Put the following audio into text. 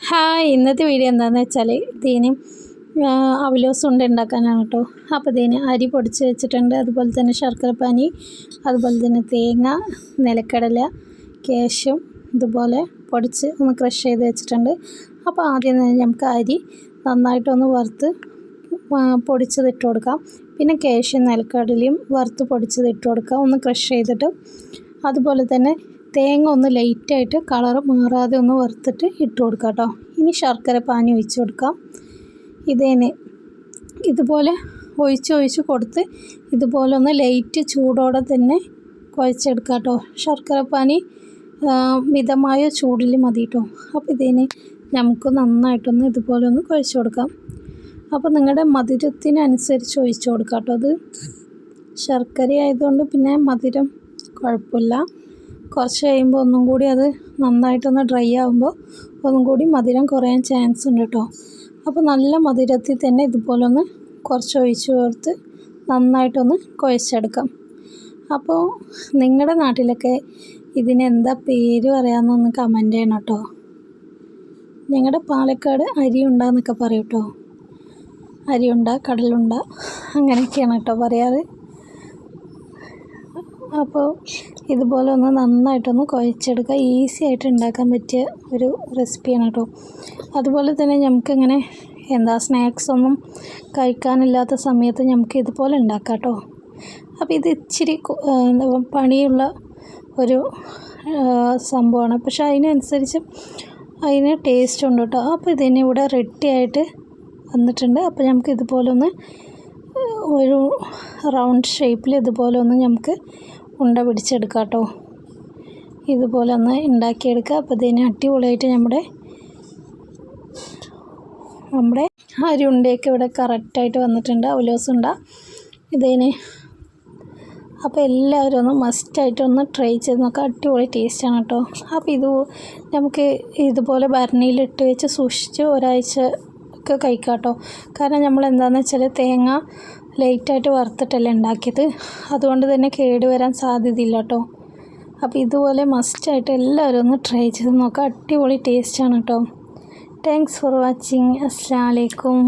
Hi, ഇന്നത്തെ video എന്താണെന്ന് വെച്ചാൽ ഇതിന് അവലോസ് ഉണ്ട ഉണ്ടാക്കാനാണ് കേട്ടോ. അപ്പോൾ ഇതിന് അരി പൊടിച്ച് വെച്ചിട്ടുണ്ട്, അതുപോലെ തന്നെ ശർക്കരപ്പാനി, അതുപോലെ തന്നെ തേങ്ങ, നിലക്കടല, കാഷ്യും ഇതുപോലെ പൊടിച്ച് ഒന്ന് ക്രഷ് ചെയ്ത് വെച്ചിട്ടുണ്ട്. അപ്പോൾ ആദ്യം തന്നെ നമുക്ക് അരി നന്നായിട്ടൊന്ന് വറുത്ത് പൊടിച്ചത് ഇട്ട് കൊടുക്കാം. പിന്നെ കാഷ്യും നിലക്കടലയും വറുത്ത് പൊടിച്ചത് ഇട്ട് കൊടുക്കാം, ഒന്ന് ക്രഷ് ചെയ്തിട്ട്. അതുപോലെ തന്നെ തേങ്ങ ഒന്ന് ലൈറ്റായിട്ട് കളർ മാറാതെ ഒന്ന് വറുത്തിട്ട് ഇട്ട് കൊടുക്കാം കേട്ടോ. ഇനി ശർക്കര പാനി ഒഴിച്ച് കൊടുക്കാം. ഇതുപോലെ ഒഴിച്ച് കൊടുത്ത് ഇതുപോലെ ഒന്ന് ലൈറ്റ് ചൂടോടെ തന്നെ കുഴച്ചെടുക്കാം കേട്ടോ. ശർക്കര പാനി മിതമായ ചൂടിൽ മതി കേട്ടോ. അപ്പോൾ നമുക്ക് നന്നായിട്ടൊന്ന് ഇതുപോലെ ഒന്ന് കുഴച്ച് കൊടുക്കാം. അപ്പോൾ നിങ്ങളുടെ മധുരത്തിനനുസരിച്ച് ഒഴിച്ച് കൊടുക്കാം കേട്ടോ. അത് ശർക്കര ആയതുകൊണ്ട് പിന്നെ മധുരം കുഴപ്പമില്ല. കുറച്ച് കഴിയുമ്പോൾ ഒന്നും കൂടി അത് നന്നായിട്ടൊന്ന് ഡ്രൈ ആകുമ്പോൾ ഒന്നും കൂടി മധുരം കുറയാൻ ചാൻസ് ഉണ്ട് കേട്ടോ. അപ്പോൾ നല്ല മധുരത്തിൽ തന്നെ ഇതുപോലെ ഒന്ന് കുറച്ച് ഒഴിച്ച് ചേർത്ത് നന്നായിട്ടൊന്ന് കുഴച്ചെടുക്കാം. അപ്പോൾ നിങ്ങളുടെ നാട്ടിലൊക്കെ ഇതിനെന്താ പേര് പറയാമെന്നൊന്ന് കമൻറ്റ് ചെയ്യണം കേട്ടോ. ഞങ്ങളുടെ പാലക്കാട് അരിയുണ്ട എന്നൊക്കെ പറയും കേട്ടോ. അരിയുണ്ട, കടലുണ്ട, അങ്ങനെയൊക്കെയാണ് കേട്ടോ പറയാറ്. അപ്പോൾ ഇതുപോലെ ഒന്ന് നന്നായിട്ടൊന്ന് കുഴച്ചെടുക്കുക. ഈസി ആയിട്ട് ഉണ്ടാക്കാൻ പറ്റിയ ഒരു റെസിപ്പിയാണ് കേട്ടോ. അതുപോലെ തന്നെ നമുക്കിങ്ങനെ സ്നാക്സ് ഒന്നും കഴിക്കാനില്ലാത്ത സമയത്ത് നമുക്ക് ഇതുപോലെ ഉണ്ടാക്കാം കേട്ടോ. അപ്പോൾ ഇത് ഇച്ചിരി പണിയുള്ള ഒരു സംഭവമാണ്, പക്ഷെ അതിനനുസരിച്ച് അതിന് ടേസ്റ്റ് ഉണ്ട് കേട്ടോ. അപ്പോൾ ഇതിനിവിടെ റെഡി ആയിട്ട് വന്നിട്ടുണ്ട്. അപ്പോൾ നമുക്ക് ഇതുപോലെ ഒന്ന് ഒരു റൗണ്ട് ഷേപ്പിൽ ഇതുപോലെ ഒന്ന് നമുക്ക് ഉണ്ട പിടിച്ചെടുക്കാം കേട്ടോ. ഇതുപോലെ ഒന്ന് ഉണ്ടാക്കിയെടുക്കുക. അപ്പോൾ അടിപൊളിയായിട്ട് നമ്മുടെ അരി ഉണ്ടയൊക്കെ ഇവിടെ കറക്റ്റായിട്ട് വന്നിട്ടുണ്ട്, അവലോസ് ഉണ്ട അപ്പോൾ എല്ലാവരും ഒന്ന് മസ്റ്റായിട്ടൊന്ന് ട്രൈ ചെയ്ത് നോക്കാം. അടിപൊളി ടേസ്റ്റാണ് കേട്ടോ. അപ്പോൾ നമുക്ക് ഇതുപോലെ ഭരണിയിലിട്ട് വെച്ച് സൂക്ഷിച്ച് ഒരാഴ്ച ഒക്കെ കഴിക്കാം കേട്ടോ. കാരണം നമ്മൾ എന്താണെന്ന് വെച്ചാൽ തേങ്ങ ലൈറ്റായിട്ട് വറുത്തിട്ടല്ലേ ഉണ്ടാക്കിയത്, അതുകൊണ്ട് തന്നെ കേടുവരാൻ സാധ്യതയില്ല കേട്ടോ. അപ്പോൾ ഇതുപോലെ മസ്റ്റായിട്ട് എല്ലാവരും ഒന്ന് ട്രൈ ചെയ്ത് നോക്കാം. അടിപൊളി ടേസ്റ്റാണ് കേട്ടോ. Thanks for watching. അസ്സലാമു അലൈക്കും.